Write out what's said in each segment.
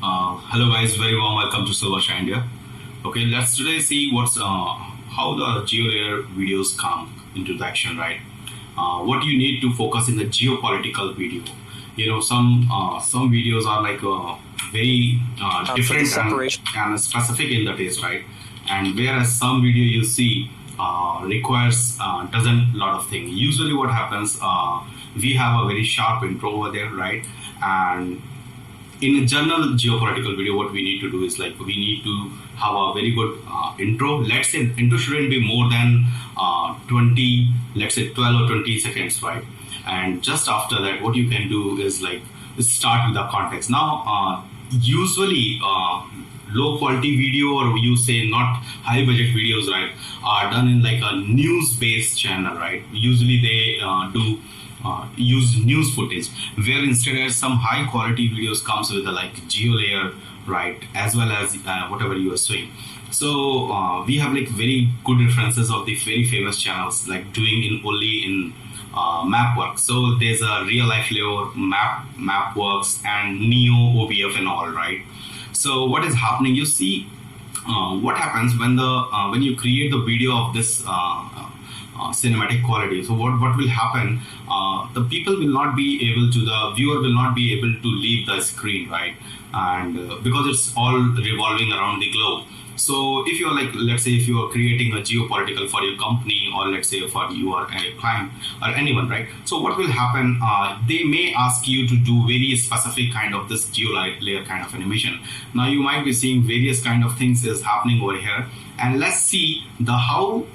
Hello guys, very warm welcome to Silver India. Okay, let's today see what's how the geolayer videos come into the action, right? What you need to focus in the geopolitical video. You know, some videos are like very different and specific in the taste, right? And whereas some video you see requires doesn't lot of things. Usually, what happens, we have a very sharp intro over there, right? And in a general geopolitical video, what we need to do is like we need to have a very good intro. Let's say intro shouldn't be more than 20, let's say 12 or 20 seconds, right? And just after that, what you can do is like start with the context. Now, usually low quality video, or you say not high budget videos, right, are done in like a news based channel, right? Usually they do use news footage, where instead some high quality videos comes with a like geolayer, right, as well as whatever you are saying. So we have like very good references of the very famous channels like doing in only in map work. So there's a real life layer, map works, and neo OBF and all, right? So what is happening, you see what happens when you create the video of this cinematic quality. So what will happen, the people will not be able to, the viewer will not be able to leave the screen, right? And because it's all revolving around the globe. So if you're like, let's say if you are creating a geopolitical for your company, or let's say for you are a client or anyone, right? So what will happen, they may ask you to do very specific kind of this geolayer kind of animation. Now you might be seeing various kind of things is happening over here, and let's see the how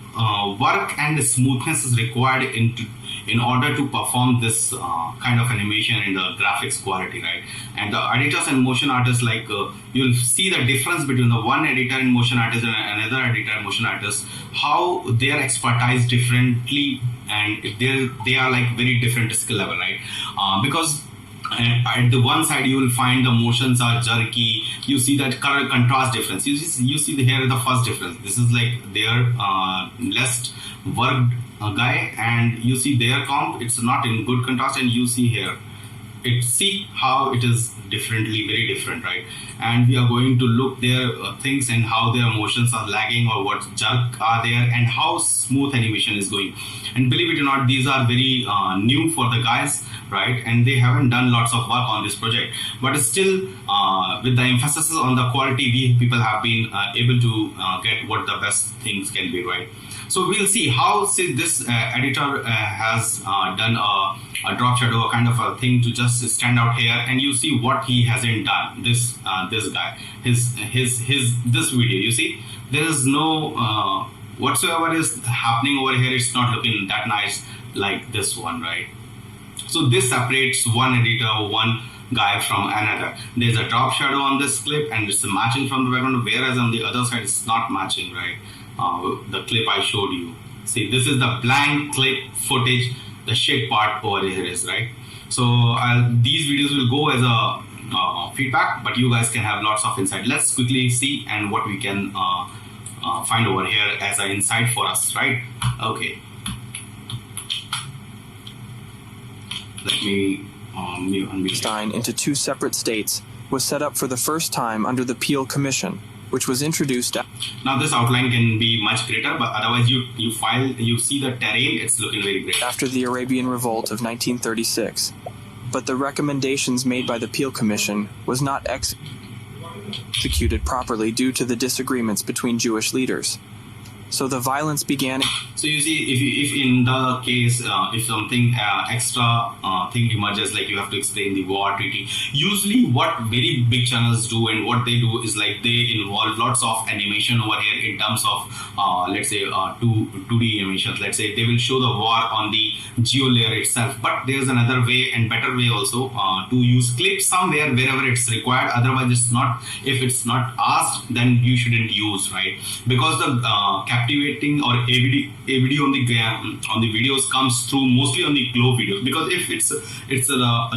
work and smoothness is required in order to perform this kind of animation in the graphics quality, right? And the editors and motion artists, like you'll see the difference between the one editor and motion artist and another editor and motion artist, how their expertise differently, and they are like very different skill level, right? Because at the one side you will find the motions are jerky. You see that color contrast difference. You see here the first difference. This is like their less worked guy, and you see their comp, it's not in good contrast, and you see here see how it is differently, very different, right? And we are going to look their things and how their motions are lagging, or what jerk are there, and how smooth animation is going. And believe it or not, these are very new for the guys, right? And they haven't done lots of work on this project, but still with the emphasis on the quality, we people have been able to get what the best things can be, right? So we'll see how, say, this editor has done a drop shadow, a kind of a thing to just stand out here, and you see what he hasn't done. This guy, his this video, you see there is no whatsoever is happening over here. It's not looking that nice like this one, right? So this separates one editor, one guy from another. There's a drop shadow on this clip, and it's matching from the background, whereas on the other side it's not matching, right? The clip I showed you. See, this is the blank clip footage. The shade part over here is, right? So these videos will go as a feedback, but you guys can have lots of insight. Let's quickly see and what we can find over here as an insight for us, right? Okay. Let me Palestine into two separate states was set up for the first time under the Peel Commission, which was introduced. Now this outline can be much greater, but otherwise you see the terrain, it's looking very great. After the Arabian Revolt of 1936, but the recommendations made by the Peel Commission was not executed properly due to the disagreements between Jewish leaders. So the violence began. So you see, if in the case, if something extra thing emerges, like you have to explain the war treaty, usually what very big channels do and what they do is like they involve lots of animation over here in terms of, let's say, 2D animations. Let's say they will show the war on the geolayer itself, but there's another way and better way also to use clips somewhere wherever it's required. Otherwise, it's not. If it's not asked, then you shouldn't use, right? Because the captivating or AVD on the videos comes through mostly on the globe videos. Because if it's a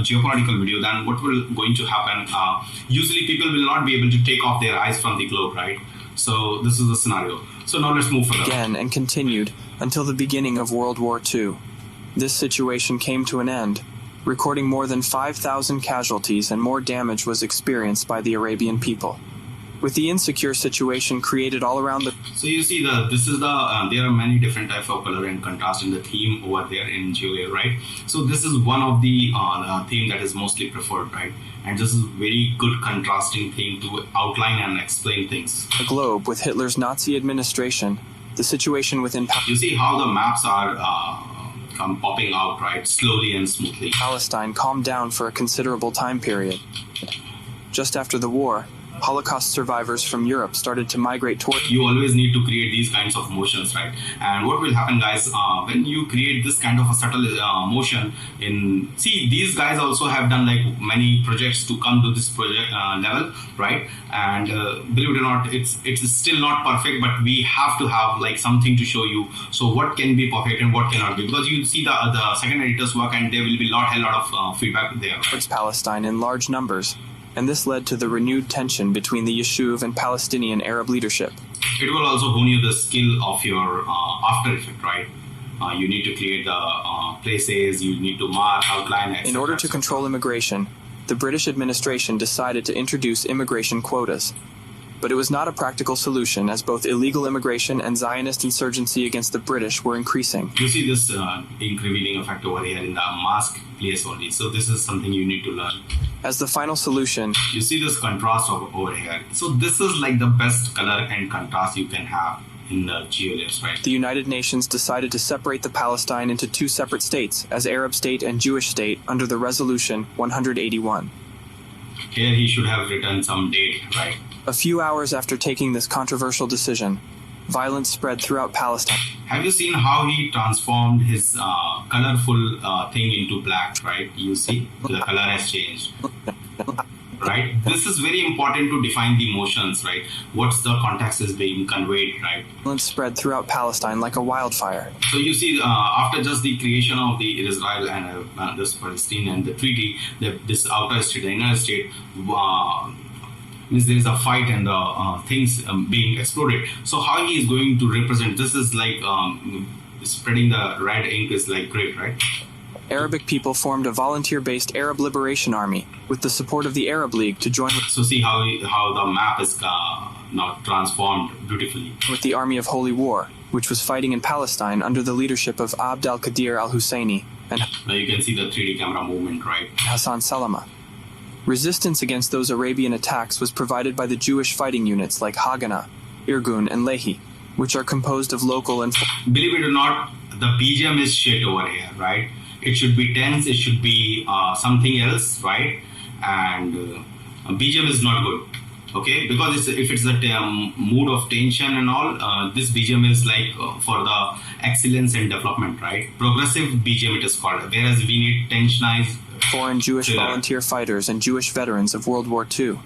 geopolitical video, then what will going to happen? Usually people will not be able to take off their eyes from the globe, right? So this is the scenario. So now let's move further. Again and continued until the beginning of World War II. This situation came to an end recording more than 5,000 casualties, and more damage was experienced by the Arabian people. With the insecure situation created all around the... So you see there are many different types of color and contrast in the theme over there in GeoLayer, right? So this is one of the theme that is mostly preferred, right? And this is very good contrasting theme to outline and explain things. The globe with Hitler's Nazi administration, the situation within... You see how the maps are popping out, right? Slowly and smoothly. Palestine calmed down for a considerable time period. Just after the war, Holocaust survivors from Europe started to migrate toward... You always need to create these kinds of motions, right? And what will happen, guys, when you create this kind of a subtle motion in... See, these guys also have done like many projects to come to this project level, right? And believe it or not, it's still not perfect, but we have to have like something to show you. So what can be perfect and what cannot be? Because you see the second editor's work and there will be a lot of feedback there. Right? Towards Palestine in large numbers. And this led to the renewed tension between the Yishuv and Palestinian Arab leadership. It will also hone you the skill of your After Effects, right? You need to create the places, you need to mark, outline, etc. In order to control immigration, the British administration decided to introduce immigration quotas. But it was not a practical solution, as both illegal immigration and Zionist insurgency against the British were increasing. You see this ink-revealing effect over here in the mask place only. So this is something you need to learn. As the final solution, you see this contrast over here. So this is like the best color and contrast you can have in the GeoLayers, right? The United Nations decided to separate the Palestine into two separate states, as Arab state and Jewish state, under the Resolution 181. Here he should have written some date, right? A few hours after taking this controversial decision, violence spread throughout Palestine. Have you seen how he transformed his colorful thing into black, right? You see, the color has changed, right? This is very important to define the emotions, right? What's the context is being conveyed, right? Violence spread throughout Palestine like a wildfire. So you see, after just the creation of the Israel and this Palestine and the treaty, this outer state, the inner state, means there is a fight and things being exploded. So how he is going to represent this is like spreading the red ink is like great, right? Arabic people formed a volunteer-based Arab Liberation Army with the support of the Arab League to join So see how the map is now transformed beautifully. With the Army of Holy War, which was fighting in Palestine under the leadership of Abd al-Qadir al-Husseini and now you can see the 3D camera movement, right? Hassan Salama. Resistance against those Arabian attacks was provided by the Jewish fighting units like Haganah, Irgun, and Lehi, which are composed of local and... Believe it or not, the BGM is shit over here, right? It should be tense, it should be something else, right? And BGM is not good, okay? Because if it's a mood of tension and all, this BGM is like for the excellence and development, right? Progressive BGM it is called, whereas we need tensionized foreign Jewish volunteer fighters and Jewish veterans of World War II.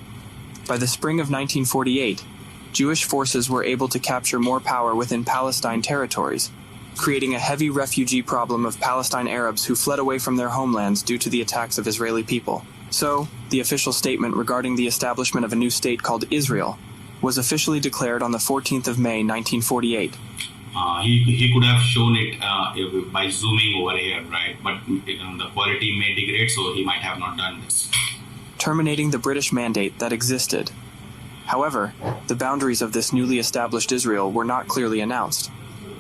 By the spring of 1948, Jewish forces were able to capture more power within Palestine territories, creating a heavy refugee problem of Palestine Arabs who fled away from their homelands due to the attacks of Israeli people. So, the official statement regarding the establishment of a new state called Israel was officially declared on the 14th of May, 1948. He could have shown it by zooming over here, right? But the quality may degrade, so he might have not done this. Terminating the British mandate that existed. However, the boundaries of this newly established Israel were not clearly announced.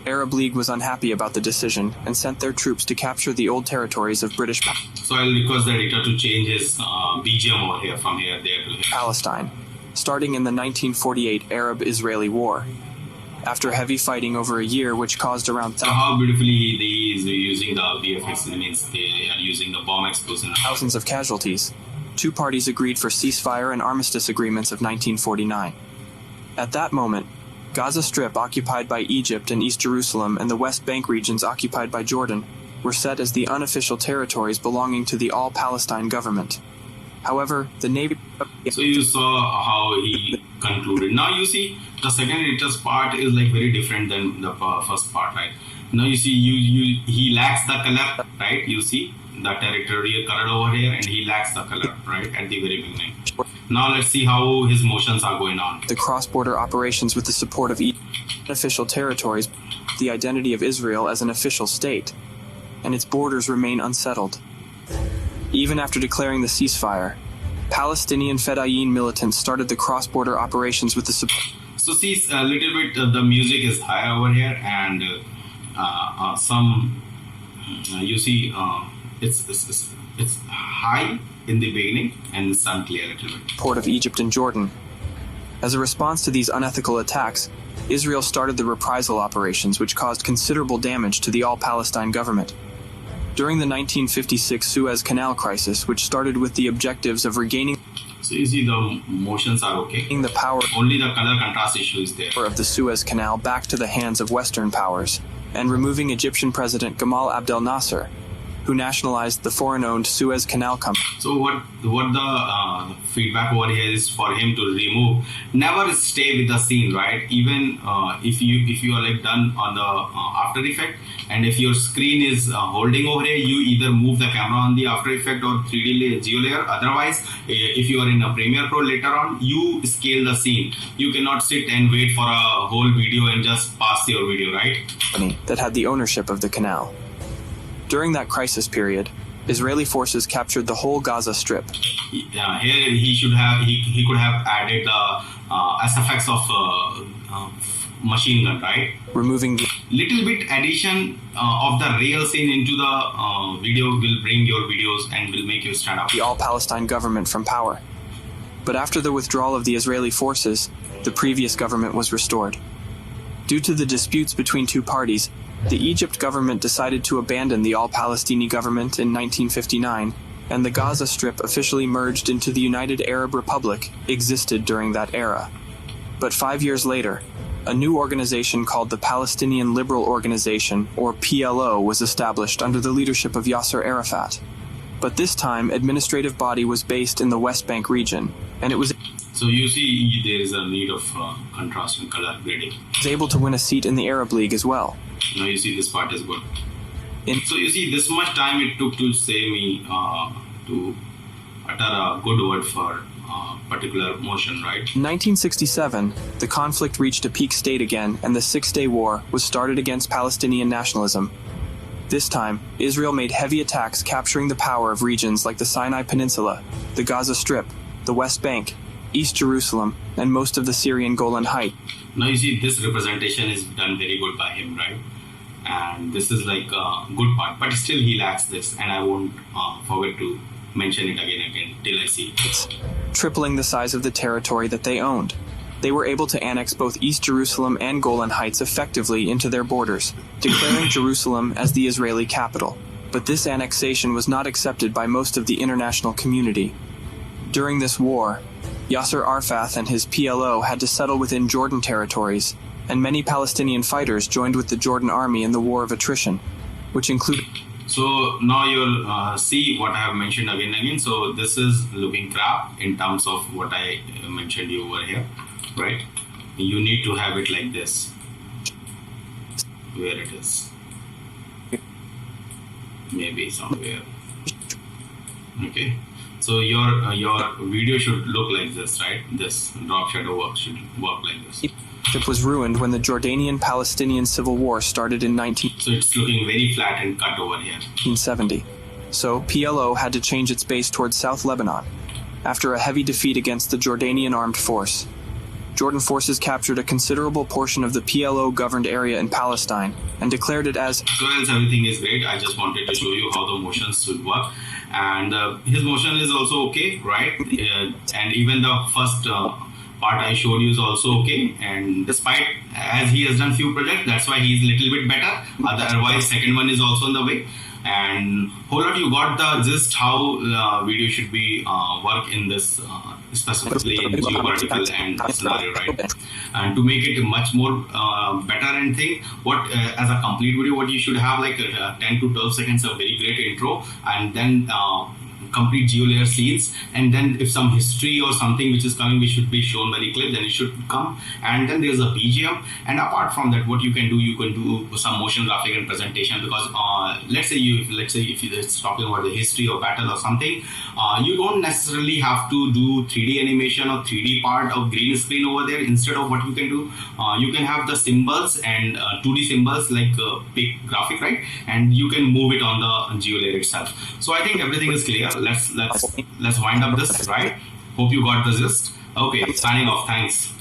Arab League was unhappy about the decision and sent their troops to capture the old territories of British So I'll request the editor to change his BGM over here from here there to here. Palestine, starting in the 1948 Arab-Israeli War. After heavy fighting over a year, which caused around so how beautifully he is using the VFX, that means they are using the bomb explosion. Thousands of casualties, two parties agreed for ceasefire and armistice agreements of 1949. At that moment, Gaza Strip occupied by Egypt and East Jerusalem and the West Bank regions occupied by Jordan were set as the unofficial territories belonging to the All-Palestine government. However, the Navy... So you saw how he concluded. Now you see, the second editor's part is like very different than the first part, right? Now you see, he lacks the color, right? You see the territorial color over here, and he lacks the color, right, at the very beginning. Now let's see how his motions are going on. The cross-border operations with the support of official territories, the identity of Israel as an official state, and its borders remain unsettled. Even after declaring the ceasefire, Palestinian Fedayeen militants started the cross-border operations with the support. So see, a little bit the music is higher over here, and some you see it's high in the beginning and it's unclear a little bit. Support of Egypt and Jordan. As a response to these unethical attacks, Israel started the reprisal operations, which caused considerable damage to the all-Palestine government. During the 1956 Suez Canal crisis, which started with the objectives of regaining So you see the motions are okay. the power Only the color contrast issue is there. of the Suez Canal back to the hands of Western powers, and removing Egyptian President Gamal Abdel Nasser, who nationalized the foreign-owned Suez Canal Company. So what the feedback over here is for him to remove. Never stay with the scene, right? Even if you are like done on the After Effect, and if your screen is holding over here, you either move the camera on the After Effect or 3D GeoLayer. Otherwise, if you are in a Premiere Pro later on, you scale the scene. You cannot sit and wait for a whole video and just pass your video, right? That had the ownership of the canal. During that crisis period, Israeli forces captured the whole Gaza Strip. Here he could have added the aftereffects of machine gun, right? Removing the Little bit addition of the real scene into the video will bring your videos and will make you stand up. all-Palestine government from power. But after the withdrawal of the Israeli forces, the previous government was restored. Due to the disputes between two parties, the Egypt government decided to abandon the all-Palestini government in 1959, and the Gaza Strip officially merged into the United Arab Republic, existed during that era. But 5 years later, a new organization called the Palestinian Liberal Organization, or PLO, was established under the leadership of Yasser Arafat. But this time, administrative body was based in the West Bank region, and it was So you see there is a need of contrast and color grading. able to win a seat in the Arab League as well. Now you see this part is good. In So you see this much time it took to say me to utter a good word for particular motion, right? In 1967, the conflict reached a peak state again, and the Six-Day War was started against Palestinian nationalism. This time, Israel made heavy attacks, capturing the power of regions like the Sinai Peninsula, the Gaza Strip, the West Bank, East Jerusalem, and most of the Syrian Golan Heights. Now you see this representation is done very good by him, right? And this is like a good part, but still he lacks this, and I won't forget to mention it again and again till I see it. Tripling the size of the territory that they owned. They were able to annex both East Jerusalem and Golan Heights effectively into their borders, declaring Jerusalem as the Israeli capital. But this annexation was not accepted by most of the international community. During this war, Yasser Arafat and his PLO had to settle within Jordan territories, and many Palestinian fighters joined with the Jordan army in the war of attrition, which included. So now you'll see what I have mentioned again and again. So this is looking crap in terms of what I mentioned you over here, right? You need to have it like this, where it is, maybe somewhere. Okay. So your video should look like this, right? This drop shadow work should work like this. Egypt was ruined when the Jordanian-Palestinian civil war started in So it's looking very flat and cut over here. 1970. So PLO had to change its base towards South Lebanon. After a heavy defeat against the Jordanian armed force, Jordan forces captured a considerable portion of the PLO-governed area in Palestine and declared it as. So else everything is great. I just wanted to show you how the motions should work. And his motion is also okay, right? And even the first part I showed you is also okay. And despite, as he has done few projects, that's why he is a little bit better. Otherwise, second one is also on the way. And whole lot you got the gist how video should be work in this specifically in GeoPolitical and scenario, right? And to make it much more better and thing, what as a complete video, what you should have like 10 to 12 seconds of very great intro, and then complete geolayer scenes, and then if some history or something which is coming, which should be shown very clear, then it should come, and then there's a BGM. And apart from that, what you can do some motion graphic and presentation, because let's say if it's talking about the history or battle or something, you don't necessarily have to do 3D animation or 3D part of green screen over there. Instead of what you can do, you can have the symbols and 2D symbols like big graphic, right? And you can move it on the geolayer itself. So I think everything is clear. let's wind up this, right? Hope you got the gist. Okay, signing off. Thanks.